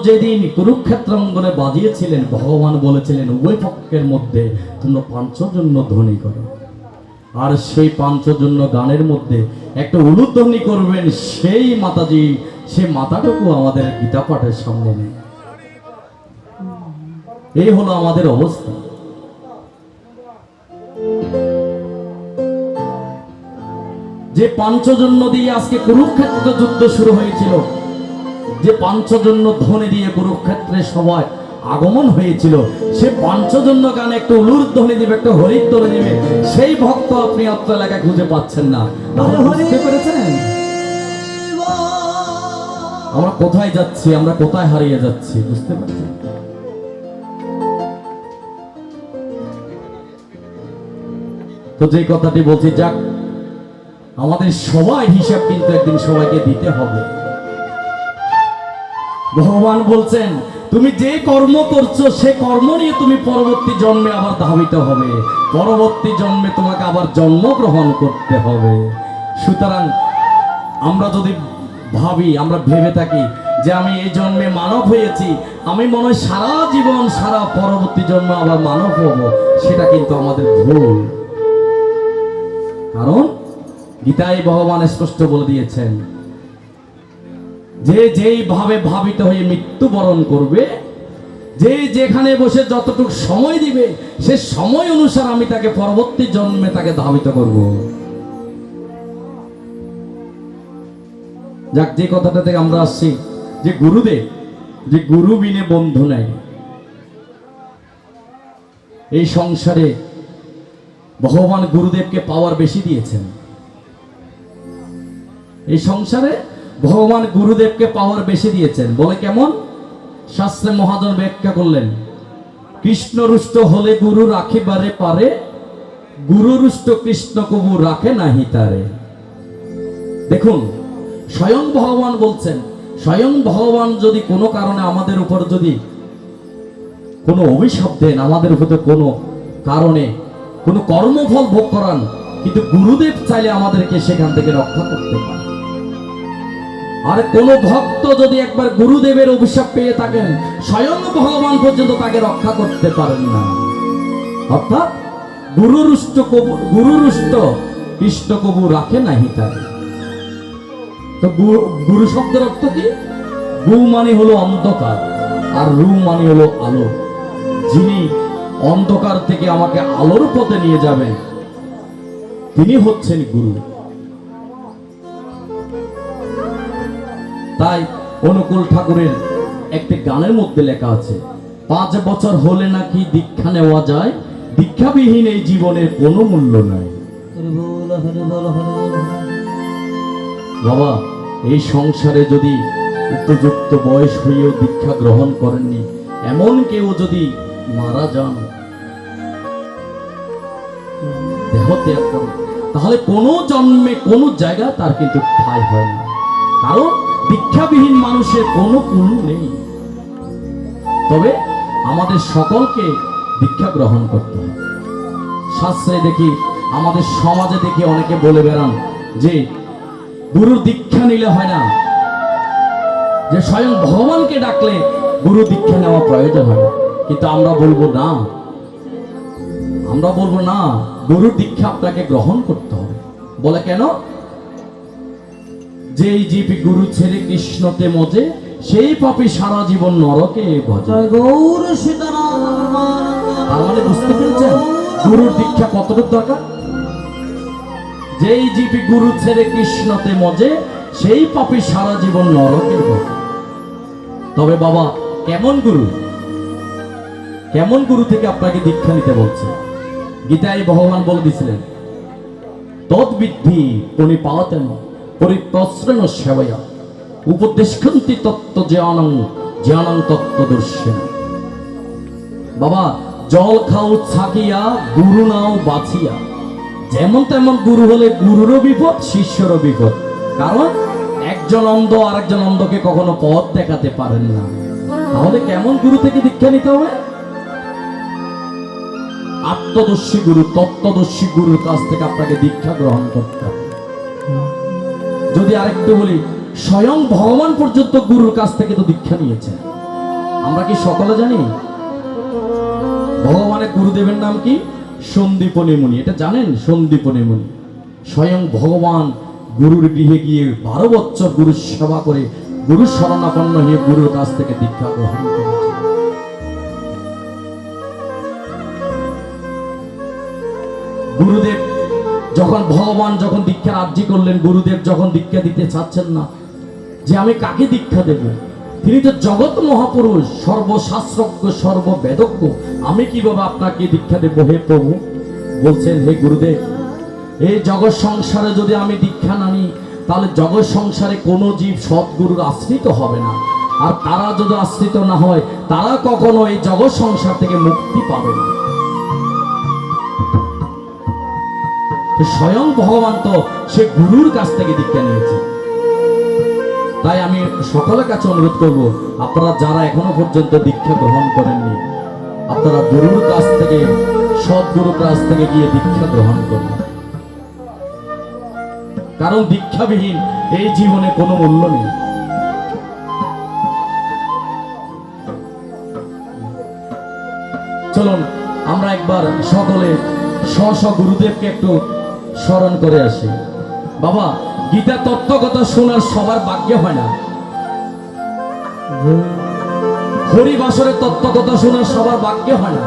যেদিন কুরুক্ষেত্র অঙ্গনে বাজিয়েছিলেন, ভগবান বলেছিলেন উভয় পক্ষের মধ্যে তোমরা পাঞ্চজন্য ধ্বনি করো। আর সেই পাঞ্চজন্য গানের মধ্যে একটা উলুধ্বনি করবেন, সেই মাতাজি, সেই মাতাটুকু আমাদের গীতা পাঠের সামনে নেই। এই হলো আমাদের অবস্থা। যে পাঞ্চজন্য দিয়ে আজকে কুরুক্ষেত্র যুদ্ধ শুরু হয়েছিল, যে পাঞ্চজন্য ধ্বনি দিয়ে কুরুক্ষেত্রের সবাই আগমন হয়েছিল, সে পাঞ্চজন্য গানে একটা উলুর ধ্বনি দিবে, একটা হরির ধ্বনি দিবে, সেই ভক্ত আপনি আপনার এলাকায় খুঁজে পাচ্ছেন না। বুঝতে পেরেছেন আমরা কোথায় যাচ্ছি, আমরা কোথায় হারিয়ে যাচ্ছি? বুঝতে পারছেন? তো যে কথাটি বলছি, যাক, আমাদের সবাই হিসাব কিন্তু একদিন সবাইকে দিতে হবে। ভগবান বলছেন তুমি যে কর্ম করছো সে কর্ম নিয়ে তুমি পরবর্তী জন্মে আবার ধাবিত হবে, পরবর্তী জন্মে তোমাকে আবার জন্মগ্রহণ করতে হবে। সুতরাং আমরা যদি ভাবি, আমরা ভেবে থাকি যে আমি এই জন্মে মানব হয়েছি, আমি মনে হয় সারা জীবন, সারা পরবর্তী জন্ম আবার মানব হব, সেটা কিন্তু আমাদের ভুল। কারণ গীতায় ভগবান স্পষ্ট বলে দিয়েছেন যে যেই ভাবে ভাবিত হয়ে মৃত্যুবরণ করবে, যে যেখানে বসে যতটুকু সময় দিবে, সে সময় অনুসারে আমি তাকে পরবর্তী জন্মে তাকে ধাবিত করব। যাক, যে কথাটা থেকে আমরা আসছি, যে গুরুদেব, যে গুরু বিনে বন্ধু নাই। এই সংসারে ভগবান গুরুদেবকে পাওয়ার বেশি দিয়েছেন। এই সংসারে ভগবান গুরুদেবকে পাওয়ার বেশি দিয়েছেন। বলে কেমন? শাস্ত্রে মহাজন ব্যাখ্যা করলেন, কৃষ্ণ রুষ্ট হলে গুরু রাখিবারে পারে, গুরু রুষ্ট কৃষ্ণ কবু রাখে নাহি তারে। দেখুন, স্বয়ং ভগবান বলছেন, স্বয়ং ভগবান যদি কোনো কারণে আমাদের উপর যদি কোনো অভিশাপ দেন, আমাদের উপর কোনো কারণে কোনো কর্মফল ভোগ করান, কিন্তু গুরুদেব চাইলে আমাদেরকে সেখান থেকে রক্ষা করতে পারে। আর কোন ভক্ত যদি একবার গুরুদেবের অভিশাপ পেয়ে থাকেন, স্বয়ং ভগবান পর্যন্ত তাকে রক্ষা করতে পারেন না। অর্থাৎ গুরুরুষ্ট কৃষ্ণ কবু রাখে নাহি তারে। তো গুরু শব্দের অর্থ কি? গু মানে হলো অন্ধকার, আর রু মানে হলো আলো। যিনি অন্ধকার থেকে আমাকে আলোর পথে নিয়ে যাবেন, তিনি হচ্ছেন গুরু। তাই অনুকূল ঠাকুরের একটি গানের মধ্যে লেখা আছে, 5 বছর হলে নাকি দীক্ষা নেওয়া যায়, দীক্ষাবিহীন এই জীবনের কোনো মূল্য নাই। বাবা, এই সংসারে যদি উপযুক্ত বয়স হয়েও দীক্ষা গ্রহণ করেননি, এমন কেউ যদি মারা যান, দেহ ত্যাগ করে, তাহলে কোনো জন্মে কোনো জায়গা তার কিন্তু ঠাঁই হয় না। কারণ দীক্ষাবিহীন মানুষের কোনো কুল নেই। তবে আমাদের সকলকে দীক্ষা গ্রহণ করতে হবে। শাস্ত্রে দেখি, আমাদের সমাজে দেখি অনেকে বলে বেড়ান যে গুরুর দীক্ষা নিলে হয় না, যে স্বয়ং ভগবানকে ডাকলে গুরু দীক্ষা নেওয়া প্রয়োজন হয়। কিন্তু আমরা বলবো না, আমরা বলবো না, গুরুর দীক্ষা আপনাকে গ্রহণ করতে হবে। বলে কেন? যেই জীব গুরু ছেড়ে কৃষ্ণতে মজে, সেই পাপী সারা জীবন নরকে ভজে। তার মানে বুঝতে পেরেছেন গুরুর দীক্ষা কতটুকু দরকার? যেই জীব গুরু ছেড়ে কৃষ্ণতে মজে, সেই পাপী সারা জীবন নরকে ভজে। তবে বাবা, কেমন গুরু, কেমন গুরু থেকে আপনাকে দীক্ষা নিতে বলছে? গীতায় ভগবান বলে দিয়েছিলেন, তদ্বিদ্ধি পরিপাতেন পরিপ্রশ্রণ সেবয়া উপদেশকান্তি তত্ত্ব জ্ঞানং তত্ত্বদর্শিন। বাবা, জল খাও ছাকিয়া, গুরু নাও বাছিয়া। যেমন তেমন গুরু হলে গুরুরও বিপদ, শিষ্যরও বিপদ। কারণ একজন অন্ধ আর একজন অন্ধকে কখনো পথ দেখাতে পারেন না। তাহলে কেমন গুরু থেকে দীক্ষা নিতে হবে? আত্মদর্শী গুরু, তত্ত্বদর্শী গুরুর কাছ থেকে আপনাকে দীক্ষা গ্রহণ করতে হবে। যদি আরেকটু বলি, স্বয়ং ভগবান পর্যন্ত গুরুর কাছ থেকে তো দীক্ষা নিয়েছেন। আমরা কি সকলে জানি ভগবানের গুরুদেবের নাম কি? সন্দীপনী মুনি। এটা জানেন? সন্দীপনী মুনি স্বয়ং ভগবান গুরুর গৃহে গিয়ে 12 বছর গুরুর সেবা করে গুরুর শরণাপন্ন হয়ে গুরুর কাছ থেকে দীক্ষা গ্রহণ করেছে। গুরুদেব যখন ভগবান যখন দীক্ষার আর্জি করলেন, গুরুদেব যখন দীক্ষা দিতে চাচ্ছেন না যে আমি কাকে দীক্ষা দেব, তিনি তো জগৎ মহাপুরুষ, সর্বশাস্ত্রজ্ঞ, সর্ববেদজ্ঞ, আমি কিভাবে আপনাকে দীক্ষা দেব হে প্রভু? বলছেন, হে গুরুদেব, এই জগৎ সংসারে যদি আমি দীক্ষা না নিই তাহলে জগৎ সংসারে কোনো জীব সৎগুরুর আশ্রিত হবে না, আর তারা যদি আশ্রিত না হয় তারা কখনো এই জগৎ সংসার থেকে মুক্তি পাবে না। স্বয়ং ভগবান তো সে গুরুর কাছ থেকে দীক্ষা নিয়েছে। তাই আমি সকলের কাছে অনুরোধ করব, আপনারা যারা এখনো পর্যন্ত দীক্ষা গ্রহণ করেননি, আপনারা গুরুর কাছ থেকে, সৎগুরুর কাছ থেকে গিয়ে দীক্ষা গ্রহণ করুন। কারণ দীক্ষাবিহীন এই জীবনে কোনো মূল্য নেই। চলুন আমরা একবার সকলে স্ব গুরুদেবকে একটু স্মরণ করে আসি। বাবা, গীতা তত্ত্বকথা শোনার সবার ভাগ্য হয় না, হরিবাসরের তত্ত্বকথা শোনার সবার ভাগ্য হয় না।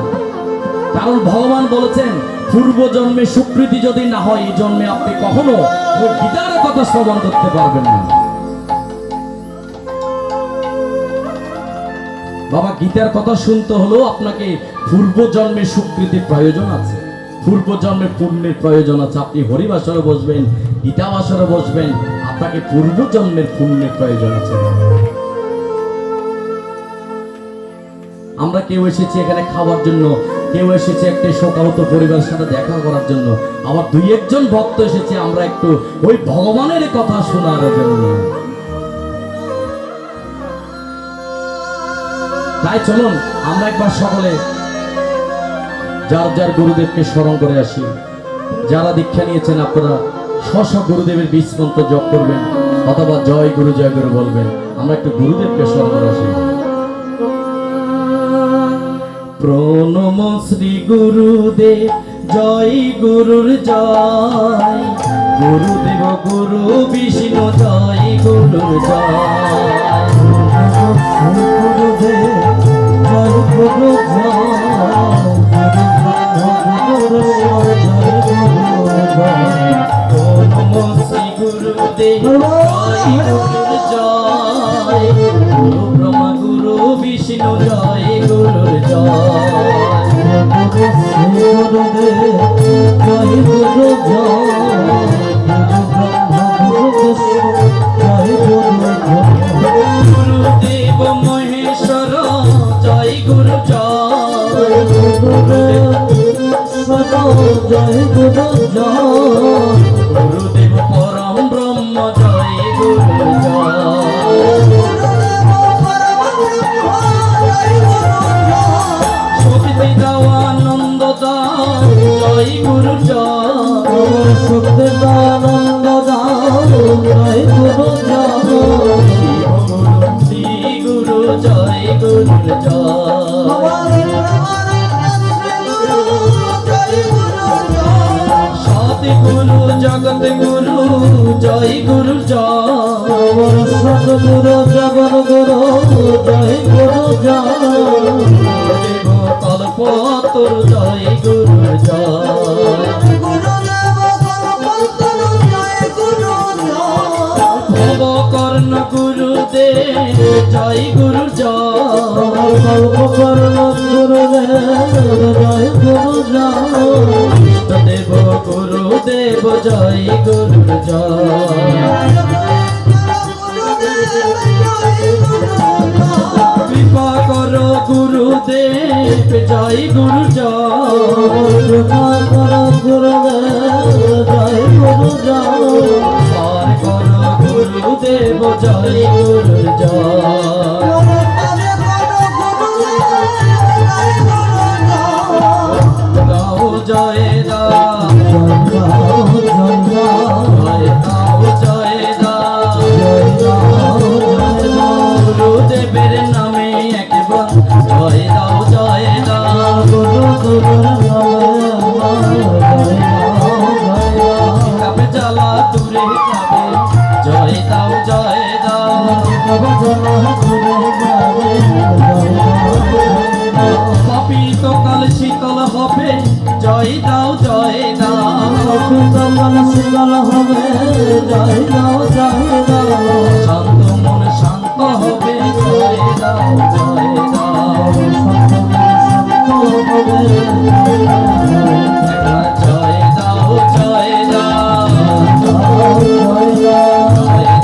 কারণ ভগবান বলেছেন, পূর্ব জন্মে স্বীকৃতি যদি না হয় এই জন্মে আপনি কখনো ওই গীতার কথা শ্রবণ করতে পারবেন না। বাবা, গীতার কথা শুনতে হলেও আপনাকে পূর্ব জন্মের স্বীকৃতির প্রয়োজন আছে, পূর্ব জন্মের পুণ্যের প্রয়োজন আছে। আপনি হরিবাসরে বসবেন, গীতা বাসরে বসবেন, আপনাকে পূর্ব জন্মের পুণ্যের প্রয়োজন আছে। আমরা কেউ এসেছি এখানে খাওয়ার জন্য, কেউ এসেছে একটা শোকাহত পরিবারের সাথে দেখা করার জন্য, আবার 2-1 জন ভক্ত এসেছে আমরা একটু ওই ভগবানের কথা শোনার জন্য। তাই চলুন আমরা একবার সকলে যার যার গুরুদেবকে স্মরণ করে আসি। যারা দীক্ষা নিয়েছেন আপনারা স্ব গুরুদেবের বীজ মন্ত্র জপ করবেন অথবা জয় গুরু বলবেন। আমরা একটু গুরুদেবকে স্মরণ করে আসি। প্রণম শ্রী গুরুদেব, জয় গুরুর জয়, গুরুদেব গুরু বিষ্ণু, জয় গুরুর জয়, গুরুদেব জয় গুরু জয়, প্রণম শ্রী গুরুদেব, জয় গুরুর জয়, গুরু ব্রহ্মা গুরু বিষ্ণু, জয় গুরুর জয়, গুরুদেব জয় গুরু জয়, গুরু ব্রহ্মা গুরু বিষ্ণু, জয় গুরু জয়, গুরুদেব মহেশ্বর, জয় গুরু জয়, গুরুদেব জয় গুরু জয়, গুরুদেব পরম ব্রহ্ম, জয় গুরু জয়, শক্তি দাওয়ানন্দ দাও, জয় গুরু জয়, শক্তি দাওয়ানন্দ দাও, জয় গুরু জয়, শ্রী গুরু জয় গুরু জয়, সৎ গুরু জগৎ গুরু, জয় গুরু জয়, সৎ গুরু জগৎ গুরু, জয় গুরু জয়, দেব কল্পতরু, জয় গুরু জয়, ভবকর্ণ গুরুদেব, জয় গুরু জয়, ভবকর্ণ গুরুদেব, জয় গুরু জয়, ইষ্টদেব গুরুদেব, জয় গুরু জয়, কৃপা করো গুরুদেব, জয় গুরু জয়, কৃপা করো গুরুদেব, জয় গুরু জয়, পার করো গুরুদেব, জয় গুরু জয়, গাও জয় দাও, জয় দাও, জয় দাও, জয় দাও, জয় দাও, জয় দাও জয় দাও গুরু গুরুর নামে জ্বালা দূরে যাবে জয় দাও জয় দাও পবিত্র কাল শীতল হবে জয় দাও জয় দাও শীতল হবে জয় দাও জয় দাও শান্ত মন শান্ত হবে জয় দাও জয় দাও জয় দাও জয় দাও জয়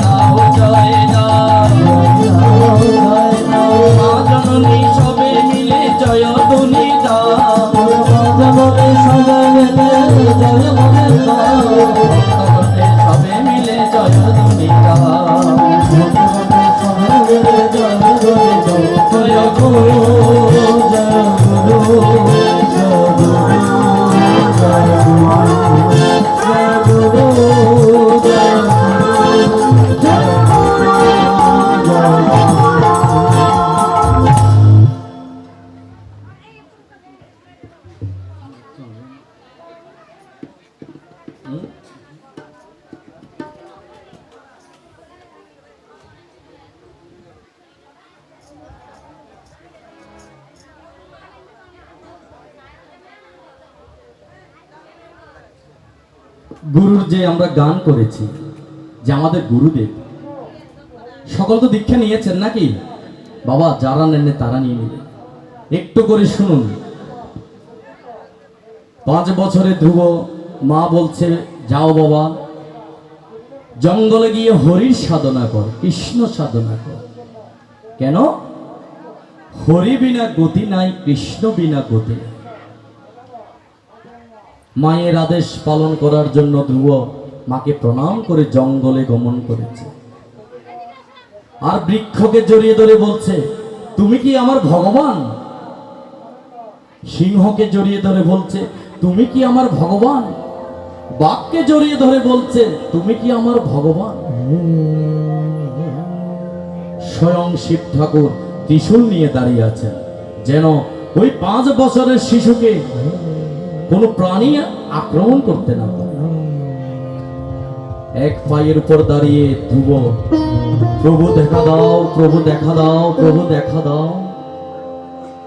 দাও জয় দাও মা জননী সবে মিলে জয় ধ্বনি দাও সবে মিলে জয় ধ্বনি দাও জয় গুরু জয় গুরু গুরুর যে আমরা গান করেছি যে আমাদের গুরুদেব সকল তো দীক্ষা নিয়েছেন নাকি বাবা, যারা নেন তারা নিয়ে নেবেন। একটু করে শুনুন। 5 বছরে ধ্রুব মা বলছে যাও বাবা জঙ্গলে গিয়ে হরির সাধনা কর, কৃষ্ণ সাধনা কর। কেন? হরি বিনা গতি নাই, কৃষ্ণ বিনা গতি নাই। মায়ের আদেশ পালন করার জন্য ধ্রুব মাকে প্রণাম করে জঙ্গলে গমন করেছে। আর বৃক্ষকে জড়িয়ে ধরে বলছে তুমি কি আমার ভগবান। সিংহকে জড়িয়ে ধরে বলছে তুমি কি আমার ভগবান। বাঘকে জড়িয়ে ধরে বলছে তুমি কি আমার ভগবান। স্বয়ং শিব ঠাকুর ত্রিশূল নিয়ে দাঁড়িয়ে আছেন, যেন ওই 5 বছরের শিশুকে কোন প্রাণী আক্রমণ করতে না পারে। এক পায়ের উপর দাঁড়িয়ে ধ্রুব প্রভু দেখা দাও, প্রভু দেখা দাও, প্রভু দেখা দাও।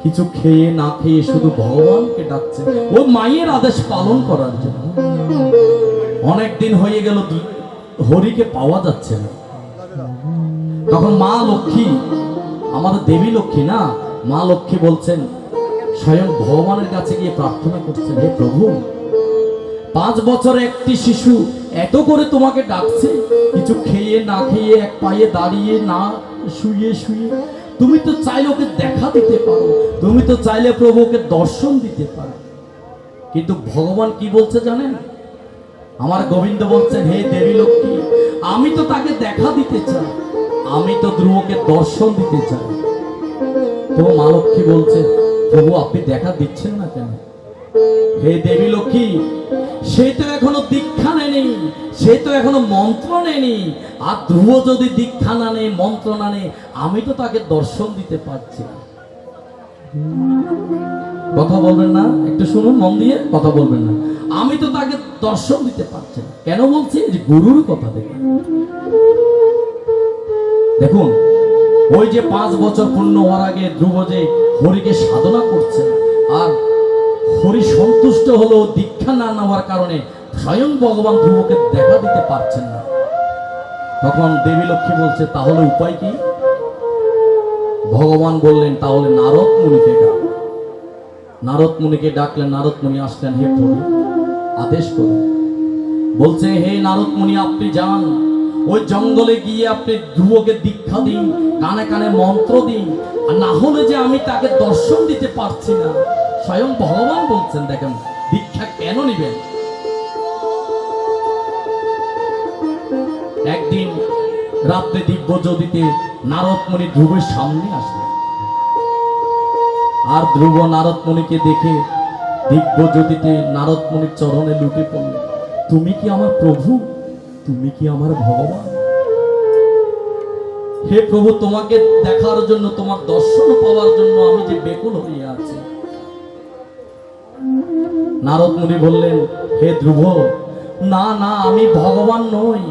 কিছু খেয়ে না খেয়ে শুধু ভগবানকে ডাকছে ও মায়ের আদেশ পালন করার জন্য। অনেক দিন হয়ে গেল হরিকে পাওয়া যাচ্ছে না। তখন মা লক্ষ্মী, আমাদের দেবী লক্ষ্মী না, মা লক্ষ্মী বলছেন স্বয়ং ভগবানের কাছে গিয়ে প্রার্থনা করছেন হে প্রভু 5 বছর একটি শিশু এত করে তোমাকে ডাকছে, কিছু খেয়ে না খেয়ে এক পায়ে দাঁড়িয়ে না শুয়ে শুয়ে। তুমি তো চাইলে ওকে দেখা দিতে পারো, তুমি তো চাইলে প্রভুকে দর্শন দিতে পারো। কিন্তু ভগবান কি বলছে জানেন? আমার গোবিন্দ বলছেন হে দেবী লক্ষ্মী আমি তো তাকে দেখা দিতে চাই, আমি তো ধ্রুবকে দর্শন দিতে চাই। তো মা লক্ষ্মী বলছে প্রভু আপনি দেখা দিচ্ছেন না কেন? হে দেবী লক্ষ্মী সে তো এখনো দীক্ষা নেয়নি, সে তো এখনো মন্ত্র নেয়নি। আর ধ্রুব যদি দীক্ষা না নেয়, মন্ত্র না নেয়, আমি তো তাকে দর্শন দিতে পারছি না। কথা বলবেন না, একটু শুনুন মন দিয়ে, কথা বলবেন না। আমি তো তাকে দর্শন দিতে পারছি না। কেন বলছি? যে গুরুর কথা দেখুন। দেখুন ওই যে 5 বছর পূর্ণ হওয়ার আগে ধ্রুব যে হরিকে সাধনা করছে, আর হরি সন্তুষ্ট হলো দীক্ষা না নেওয়ার কারণে স্বয়ং ভগবান ধ্রুবকে দেখা দিতে পারছেন না। তখন দেবী লক্ষ্মী বলছে তাহলে উপায় কি? ভগবান বললেন তাহলে নারদ মুনিকে ডাক। নারদ মুনিকে ডাকলেন, নারদ মুনি আসলেন। হে প্রভু আদেশ করুন। বলছে হে নারদ মুনি আপনি যান, ওই জঙ্গলে গিয়ে আপনি ধ্রুবকে দীক্ষা দিন, কানে কানে মন্ত্র দিন, আর না হলে যে আমি তাকে দর্শন দিতে পারছি না। স্বয়ং ভগবান বলছেন দেখেন দীক্ষা কেন নিবেন। একদিন রাত্রে দিব্য জ্যোতিতে নারদ মুনি ধ্রুবের সামনে আসলেন। আর ধ্রুব নারদ মুনিকে দেখে দিব্য জ্যোতিতে নারদ মুনির চরণে লুটে পড়লেন। তুমি কি আমার প্রভু? তুমি কি আমার ভগবান? হে প্রভু, তোমাকে দেখার জন্য, তোমার দর্শন পাওয়ার জন্য আমি যে বেকুল হয়ে আছি। নারদ মুনি বললেন, হে ধ্রুব, না না, আমি ভগবান নই,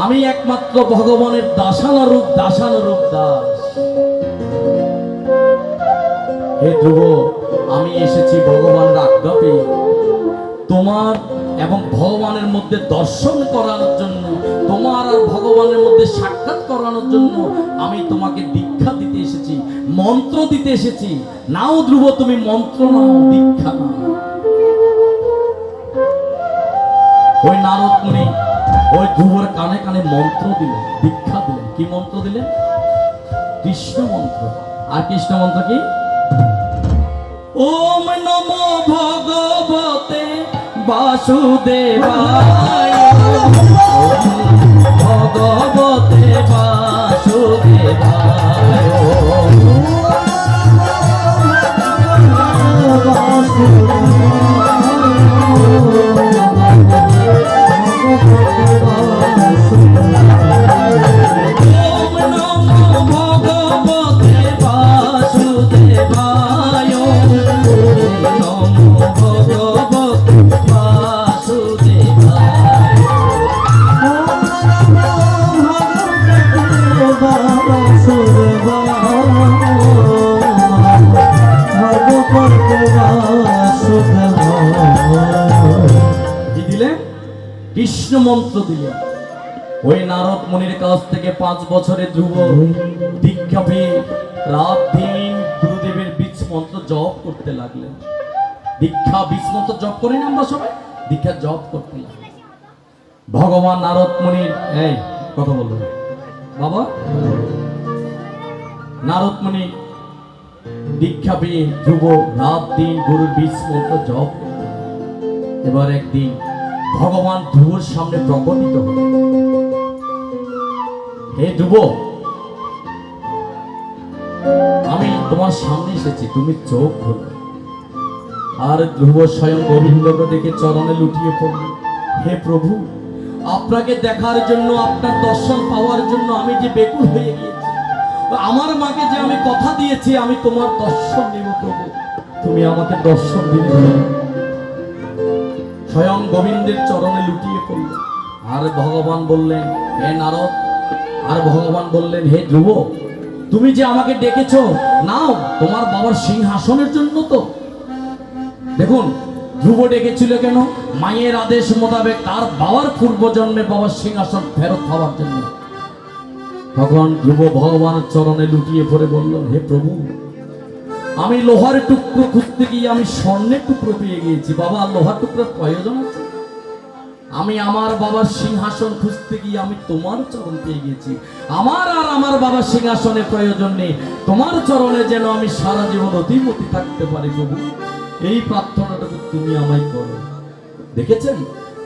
আমি একমাত্র ভগবানের দাসানুরূপ দাস। হে ধ্রুব, আমি এসেছি ভগবানের আজ্ঞা পেয়ে তোমার এবং ভগবানের মধ্যে দর্শন করানোর জন্য, তোমার আর ভগবানের মধ্যে সাক্ষাৎ করানোর জন্য আমি তোমাকে দীক্ষা দিতে এসেছি, মন্ত্র দিতে এসেছি। নাও ধ্রুব, তুমি মন্ত্র নাও, দীক্ষা নাও। ওই নারদ মুনি ওই ধ্রুবর কানে কানে মন্ত্র দিলেন, দীক্ষা দিলেন। কি মন্ত্র দিলেন? কৃষ্ণ মন্ত্র। আর কৃষ্ণ মন্ত্র কি? ওম নমো ভগবতে বাসুদেবায়, ভগবতে বাসুদেবায়। কৃষ্ণ মন্ত্র দিলেন। ওই নারদ মুনির কাছ থেকে 5 বছরের ধ্রুব দীক্ষা পেয়ে রাত দিন গুরুদেবের বীজ মন্ত্র জপ করতে লাগলেন। দীক্ষা বীজ মন্ত্র জপ করি না আমরা সবাই, দীক্ষা জপ করতে লাগলেন। ভগবান নারদ মুনির এই কথা বললেন, বাবা নারদ মুনি দীক্ষা পেয়ে ধ্রুব রাত দিন গুরুর বীজ মন্ত্র জপ। এবার একদিন ভগবান ধ্রুবর সামনে প্রকটিত হল। হে ধ্রুব, আমি তোমার সামনে এসেছি, তুমি চোখ খোলো। আর ধ্রুব স্বয়ং গোবিন্দকে দেখে চরণে লুটিয়ে পড়ল। হে প্রভু, আপনাকে দেখার জন্য, আপনার দর্শন পাওয়ার জন্য আমি যে বেকুল হয়ে গিয়েছি। আমার মাকে যে আমি কথা দিয়েছি আমি তোমার দর্শন নেব প্রভু, তুমি আমাকে দর্শন দিলে। স্বয়ং গোবিন্দের চরণে লুটিয়ে পড়ল। আর ভগবান বললেন, হে নারদ, আর ভগবান বললেন, হে ধ্রুব, তুমি যে আমাকে ডেকেছো, নাও তোমার বাবার সিংহাসনের জন্য। তো দেখুন ধ্রুব ডেকেছিল কেন? মায়ের আদেশ মোতাবেক তার বাবার পূর্বজন্মে বাবার সিংহাসন ফেরত পাওয়ার জন্য। তখন ধ্রুব ভগবানের চরণে লুটিয়ে পড়ে বলল, হে প্রভু, আমি লোহার টুকরো খুঁজতে গিয়ে আমি স্বর্ণের টুকরো পেয়ে গিয়েছি। বাবা, লোহার টুকরোর প্রয়োজন আছে? আমি আমার বাবার সিংহাসন খুঁজতে গিয়ে আমি তোমার চরণ পেয়ে গেছি। আমার আর আমার বাবার সিংহাসনের প্রয়োজন নেই, তোমার চরণে যেন আমি সারা জীবন অতিমতি থাকতে পারি প্রভু, এই প্রার্থনাটুকু তুমি আমায় করো। দেখেছেন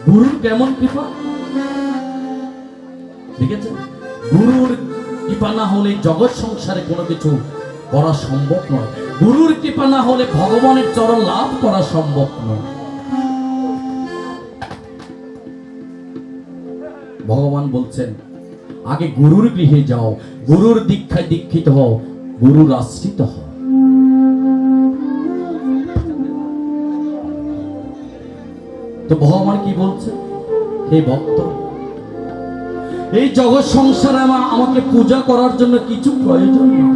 গুরুর কেমন কৃপা? দেখেছেন গুরুর কৃপা না হলে জগৎ সংসারে কোনো কিছু করা সম্ভব নয়। গুরুর কৃপা না হলে ভগবানের চরণ লাভ করা সম্ভব নয়। ভগবান বলছেন, আগে গুরুর গৃহে যাও, গুরুর দীক্ষায় দীক্ষিত হও, গুরুর আশ্রিত হও। তো ভগবান কি বলছে? হে ভক্ত, এই জগৎ সংসারে আমাকে পূজা করার জন্য কিছু প্রয়োজন নেই।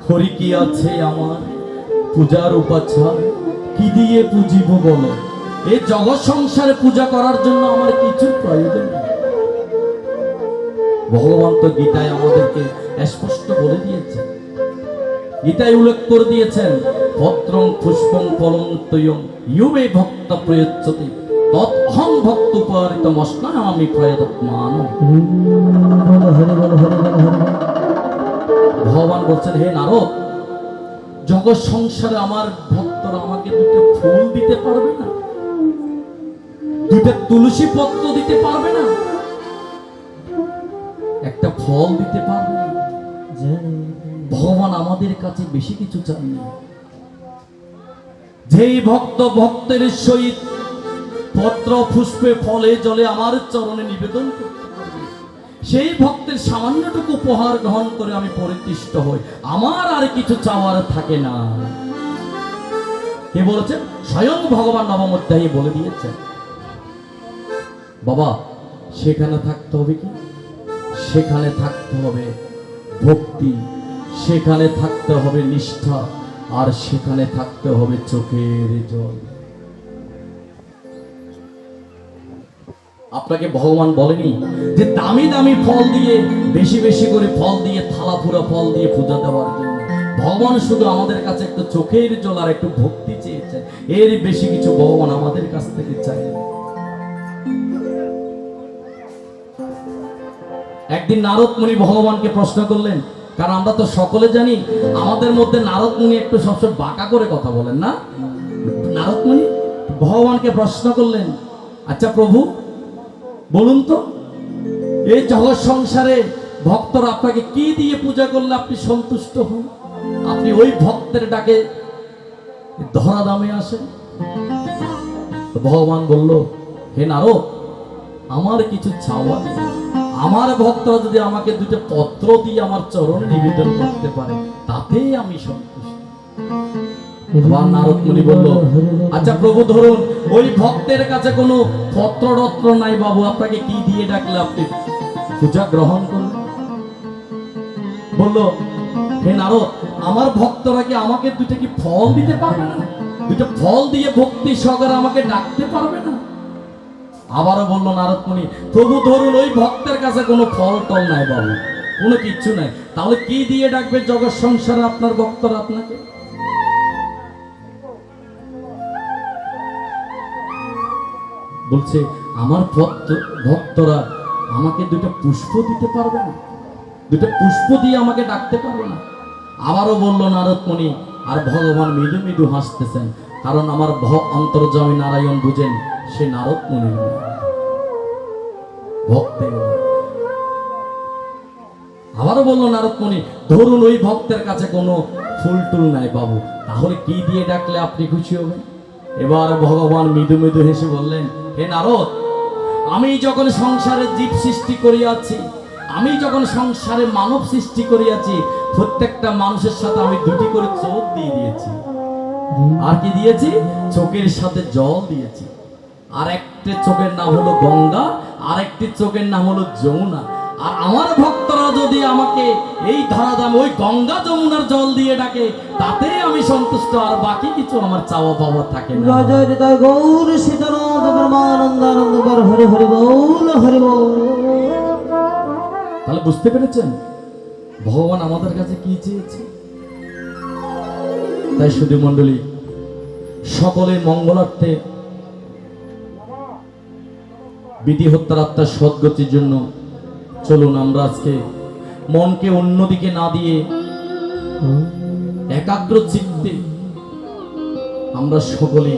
হরি কি আছে আমার পূজার উপাচার, কি দিয়ে পুজিব বলো? এই জগৎ সংসারে পূজা করার জন্য আমার কিছু প্রয়োজন নেই। ভগবান তো গীতায় আমাদেরকে স্পষ্ট বলে দিয়েছেন, গীতায় উল্লেখ করে দিয়েছেন, পত্রং পুষ্পং ফলং তৈয়ং ইয়ুবে ভক্ত প্রয়চ্ছতে তৎহং ভক্ত উপহৃতম অস্নামি প্রয়তমান। ভগবান বলছেন, হে নারদ, জগৎ সংসারে আমার ভক্তরা আমাকে দুটো ফুল দিতে পারবে না, দুটো তুলসী পত্র দিতে পারবে না, একটা ফল দিতে পারবে না। ভগবান আমাদের কাছে বেশি কিছু চাননি। যেই ভক্ত ভক্তের সহিত পথ পত্র পুষ্পে ফলে জলে আমার চরণে নিবেদন করতে পারবে, সেই ভক্তের সামান্যটুকু উপহার গ্রহণ করে আমি পরিতুষ্ট হই, আমার আর কিছু চাওয়ার থাকে না। কে বলেছেন? স্বয়ং ভগবান নবম অধ্যায়ে বলে দিয়েছেন। বাবা, সেখানে থাকতে হবে কি? সেখানে থাকতে হবে ভক্তি, সেখানে থাকতে হবে নিষ্ঠা, আর সেখানে থাকতে হবে চোখের জল। আপনাকে ভগবান বলেনি যে দামি দামি ফল দিয়ে, বেশি বেশি করে ফল দিয়ে, থালা পুরা ফল দিয়ে পূজা দেওয়ার জন্য। ভগবান শুধু আমাদের কাছে একটু চোখের জল আর একটু ভক্তি চেয়েছেন, এর বেশি কিছু ভগবান আমাদের কাছ থেকে চাই। একদিন নারদ মুনি ভগবানকে প্রশ্ন করলেন, কারণ আমরা তো সকলে জানি আমাদের মধ্যে নারদ মুনি একটু সবসময় বাঁকা করে কথা বলেন না। নারদ মুনি ভগবানকে প্রশ্ন করলেন, আচ্ছা প্রভু বলুন তো, এই জগৎ সংসারে ভক্তরা আপনাকে কি দিয়ে পূজা করলে আপনি সন্তুষ্ট হন? আপনি ওই ভক্তের ডাকে ধরা দামে আসেন। ভগবান বলল, হে নারদ, আমার কিছু চাওয়া নেই। আমার ভক্তরা যদি আমাকে দুটো পত্র দিয়ে আমার চরণে নিবেদন করতে পারে, তাতেই আমি সন্তুষ্ট। নারদ মুনি বলল, আচ্ছা প্রভু ধরুন ওই ভক্তের কাছে কোনো পত্র নাই বাবু, আপনাকে কি দিয়ে ডাকলে আপনি পূজা গ্রহণ করলেন? বলল, হে নারদ, আমার ভক্তরা কি আমাকে দুটো কি ফল দিতে পারবে না? দুটো ফল দিয়ে ভক্তি সহকারে আমাকে ডাকতে পারবে না? আবারও বলল নারদ মুনি, প্রভু ধরুন ওই ভক্তের কাছে কোনো ফল টল নাই বাবু, কোনো কিচ্ছু নাই, তাহলে কি দিয়ে ডাকবে জগৎ সংসারে আপনার ভক্তরা আপনাকে? বলছে, আমার ভক্তরা আমাকে দুটো পুষ্প দিতে পারবে না? দুটো পুষ্প দিয়ে আমাকে ডাকতে পারবে না? আবারও বলল নারদ মুনি, আর ভগবান মৃদু মৃদু হাসতেছেন, কারণ আমার অন্তর্যামী নারায়ণ বুঝেন সে নারদ মুনি ভক্তের। আবারও বলল নারদ মুনি, ধরুন ওই ভক্তের কাছে কোনো ফুল টুল নাই বাবু, তাহলে কি দিয়ে ডাকলে আপনি খুশি হবেন? এবার ভগবান মৃদু মৃদু হেসে বললেন, হে নারদ, আমি যখন সংসারে জীব সৃষ্টি করিয়াছি, আমি যখন সংসারে মানব সৃষ্টি করিয়াছি, প্রত্যেকটা মানুষের সাথে আমি দুটি করে চোখ দিয়ে দিয়েছি। আর কি দিয়েছি? চোখের সাথে জল দিয়েছি। আর একটি চোখের নাম হলো গঙ্গা, আর একটি চোখের নাম হলো যমুনা। আর আমার ভক্তরা যদি আমাকে এই ধরাধামে ওই গঙ্গা যমুনার জল দিয়ে ডাকে, তাতে আমি সন্তুষ্ট, আর বাকি কিছু আমার চাওয়া পাওয়া থাকে না। জয় জয় গৌর সীতানাথ পরমানন্দ আনন্দ কর, হরি হরি বল, হরি বল। তাহলে বুঝতে পেরেছেন ভগবান আমাদের কাছে কি চেয়েছে? তাই শুধু মণ্ডলী, সকলের মঙ্গলার্থে, বিধি হত্যার আত্মার সদ্গতির জন্য চলুন আমরা আজকে মনকে অন্যদিকে না দিয়ে একাগ্র চিত্তে আমরা সকলে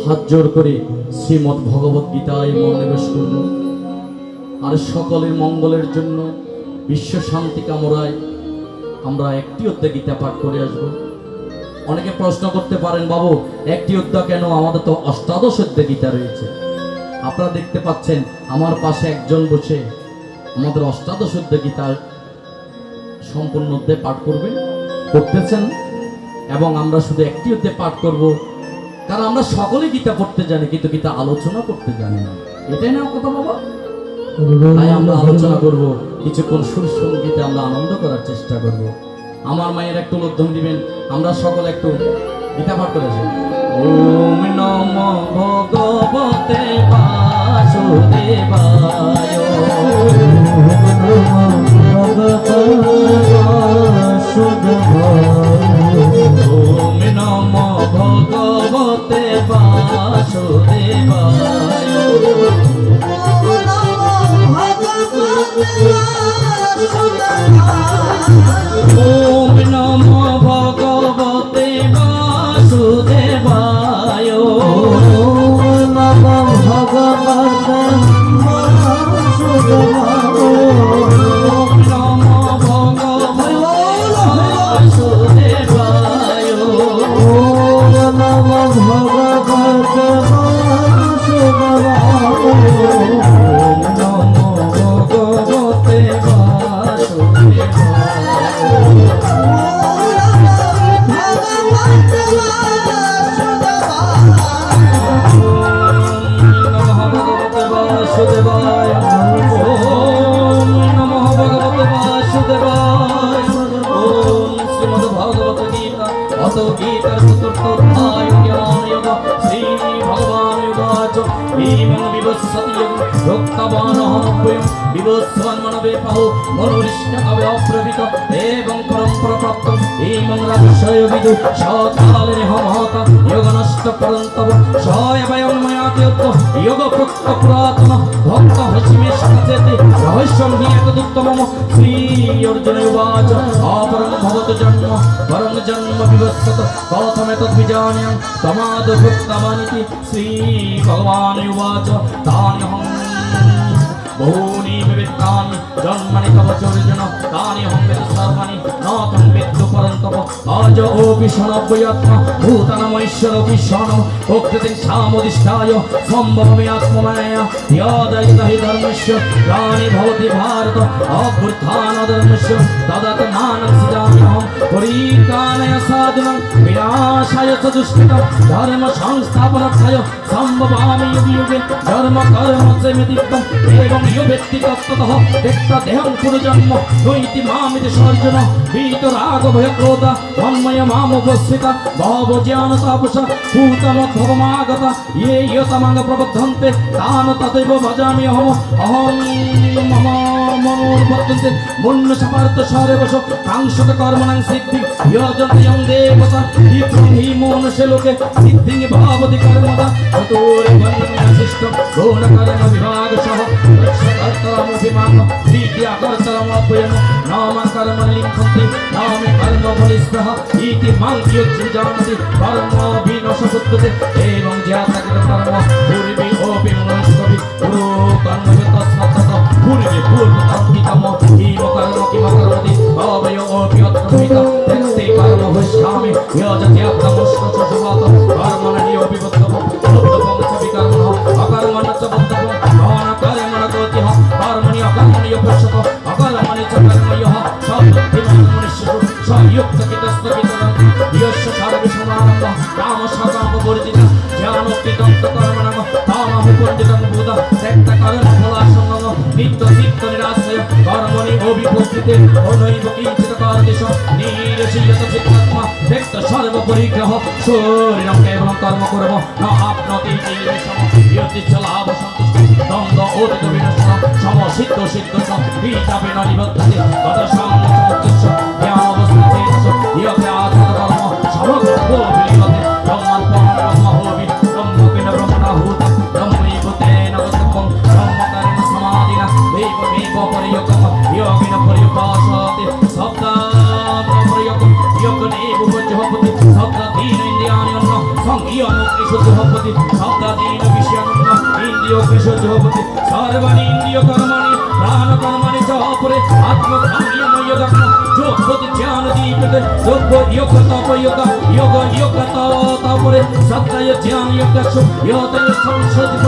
হাত জোড় করে শ্রীমদ্ ভগবত গীতায় মনোনিবেশ করব। আর সকলের মঙ্গলের জন্য, বিশ্ব শান্তি কামনায় আমরা একটি অধ্যায় গীতা পাঠ করে আসব। অনেকে প্রশ্ন করতে পারেন, বাবু একটি অধ্যায় কেন? আমাদের তো অষ্টাদশ অধ্যায় গীতা রয়েছে। আপনারা দেখতে পাচ্ছেন আমার পাশে একজন বসে আমাদের অষ্টাদশ অধ্যায় গীতার সম্পূর্ণ অধ্যায় পাঠ করতেছেন, এবং আমরা শুধু একটি অধ্যায় পাঠ করব, কারণ আমরা সকলে গীতা পড়তে জানি, কিন্তু গীতা আলোচনা করতে জানি না। এটাই না কথা বাবা? তাই আমরা আলোচনা করব, কিছুক্ষণ সুর সঙ্গীতে আমরা আনন্দ করার চেষ্টা করব। আমার মায়ের একটু উদ্যম দিবেন, আমরা সকলে একটু গীতা পাঠ করেছি। ওম নমো ভগবতে বাসুদেবায়, ওম নমো ভগবতে বাসুদেবায়, ওম নমো ভগবতে বাসুদেবায়, ওম নমো ভগবতে বাসুদেবায়, ওম নমো ভগবতে বাসুদেবায়, ওম নমো ভগবতে বাসুদেবায়। রক্তাবানহমভ্যয়ং বিভৎসবান মানবে পাহো মনোরিষ্ণকবে অপ্রবৃত এবং পরম্পরাপ্রাপ্ত ইমং রাজস্বয়বিদু সকালের হমহতা যোগনষ্ট পরন্তব সয়বয়ং ময়াতিয়ত্ত যোগ প্রক্ত পুরাতন ভক্ত হসিমেশ কাছেতে রহস্যং হি একদুত্তমম শ্রী অর্জুন উবাচ অপরং ভবত জন্ম পরং জন্ম বিবস্বত কথমেতদ্বিজানীয়ং তমাদ ভক্তমানিতি শ্রী ভগবান উবাচ তান্যহং বহূনি বিবিত্তানি জন্মানি তব চর্জন তানি হং বেদ সর্বাণি নাথং বেদ্য পরন্তপ আজ ওপি সনব্বয়াত্মা ভূতানমৈশ্বরপি সনম প্রকৃতিং সামধিষ্ঠায় সম্ভবমে আত্মমায়া ইয়াদয়িত হি ধর্মস্য প্রাণি ভবতি ভারত অভ্যুত্থানধর্মস্য তদাত্মাनं সৃজাম্যহং পরিত্রাণায় সাধুনাং বিনাশায় চ দুষ্কৃতং ধর্ম সংস্থাপনার্থায় সম্ভবামি যুগে যুগে ধর্ম কর্ম চ মেদিক্তং এবং ইয় ব্যক্তি তত্ত্বতঃ দেখতা দেহং পুনর্জন্ম নৈতি মামিতি সর্জন ভীত রাগ ভয় ক্রোধ মন্ময় মামুপস্থিতা ভব জ্ঞান তাপসা ভূতমদ্ভবমাগতা ये यतमंग प्रबद्धन्ते तान तथैव भजामि अहं मम मनोर्वर्तन्ते मुन्न सपार्थ सर्वश कांक्षत कर्मणां सिद्धि यजन्ति यं देवता विप्रं हि मनुष्य लोके सिद्धिं भवति कर्मदा ततोरे वर्णनशिष्टं गुणकर्म विभागशः कर्तरमभिमान प्रीत्याकर्तरमभयं नाम कर्म लिङ्घन्ति नाम कर्म फलिस्पृह इति मां योज्जानति कर्म विनाशपुत्रते एवं ज्ञाता कर्म पूर्वे ओपि मनुष्यकवि गुरु कर्मवित्तस्मत्तत पूर्वे पूर्वकर्मितम किम कर्म किम करोति भावयो ओपि अत्रमित त्यक्ते कर्म भविष्यामि यजत्यात्तमुष्णशुभात कर्मणि ओपि बुद्धं बुद्धं च विकर्मणः अकर्मण च बुद्धं भावना कर्मण गतिः कर्मणि अकर्मणि पश्यत अकर्मणि च कर्मयः सद्बुद्धिमान् मनुष्यः संयुक्तकितस्तकितनं यस्य सर्वे समानन्दः कामसकामवर्जितः ज्ञानोक्तिदन्तकर्मणः काममुपञ्जितं बुध त्यक्तकर्मफलासङ्गम नित्यचित्तनिराश्रय कर्मणि अभिभूतिते अनैव किञ्चित्कारदिश निरसीयत चित्तात्मा त्यक्त सर्वपरिग्रह शरीरं केवलं कर्म कर्म न आप्नोति किल्बिषम् यतिच्छलाभ सन्तुष्टि द्वन्द्व ओदित विनश्यः समसिद्ध सिद्ध च गीतापि न निबध्यते तदसाङ्गसमुद्दिश्य ज्ञानावस्थितेषु यज्ञाचत कर्म समग्रो विलीयते ब्रह्मार्पणं ब्रह्महोमि ब्रह्मकिन ब्रह्मणाहुत ब्रह्मैव तेन गतकं ब्रह्मकर्म समाधिना एवमेव पर्यकं योगिन पर्युपासते शब्दाप्रयोगं योगनेव वज्रपति शब्दादीन इन्द्रियाणि अन्न संज्ञामुक्तिशुद्धपति शब्दादीन विषयान्न इन्द्रियोक्तिशुद्धपति सर्वाणि इन्द्रियकर्माणि प्राणकर्माणि च अपरे आत्मसंयमयोगं যোগপতি জ্ঞান দীপতে যোগ যোগ তপ যোগ যোগ যোগ তাপরে সত্তায় জ্ঞান যোগ যোতে সংসদিত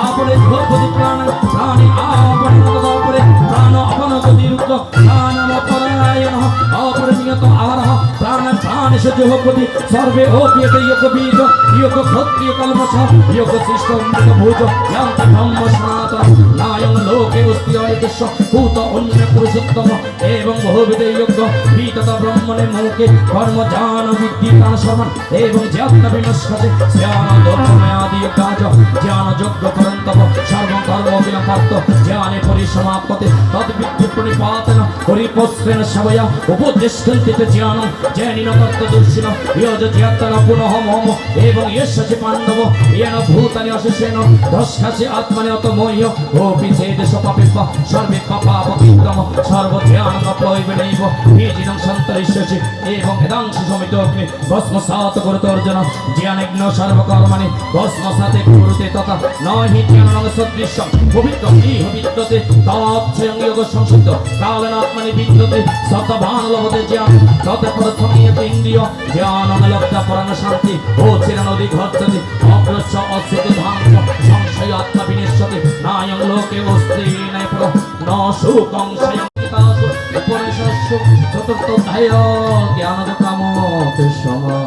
আপরে যোগপতি প্রাণ প্রাণী আপরে তাপরে প্রাণ অপনত নিরুক্ত প্রাণম পরায়ণ আপরে নিয়ত আহারঃ প্রাণ প্রাণ স যোগপতি সর্বে ওপিয়তে যোগ বীজ যোগ ক্ষত্রিয় কলমশ যোগ সৃষ্ট অমৃত ভোজ যন্ত্র ব্রহ্ম সনাতন নায়ং লোকে অস্তি অয়কস্য ভূত অন্য পুরুষোত্তম এবং বহুবিধ যোগ্য বিতত ব্রহ্মণে মুখে কর্ম জ্ঞান বিদ্যি প্রাণ সমান এবং জ্ঞান বিনশ্বতে জ্ঞান দর্পণাদি কাজ জ্ঞান যজ্ঞ করন্তব সর্ব কর্ম বিলম্পার্থ জ্ঞানে পরিসমাপ্যতে তদ্বিদ্যুৎ প্রণিপাতেন পরিপোত্রেণ সবয়া উপদেষ্কন্তিত জ্ঞানম জ্ঞানিন তত্ত্বদর্শিন ইয়জ জ্ঞাতন পুনঃ মম এবং ইয়স্যচি পাণ্ডব येन भूतानि अशेषेण दशकाशे आत्मनि अत मोह्य ओपि चेदेश पापेप्प सर्वे पापापकृतम सर्वज्ञानमप्लवैवेनैव बीजिनं सन्तरिष्यसि एवं यदांसि समितोऽग्नि भस्मसात् कुरुते अर्जुन ज्ञानेन सर्वकर्माणि भस्मसात् कुरुते तथा न हि ज्ञानं सदृशं पवित्रं इह विद्यते तत्स्वयं योगसंसिद्ध कालेन आत्मनि विद्यते सतभान लभते ज्ञानं तत्परसंयते इन्द्रिय ज्ञानं लब्धा परं शान्ति ओचिरनदि घट्टति अग्रच्छ अश्रुति धांस संशय आत्मा विनिश्यते नायं लोके अस्ति नैपरो न सुखं संयमितासु उपनिषत्सु चतुर्थोऽध्याय ज्ञानदकामोपनिषत्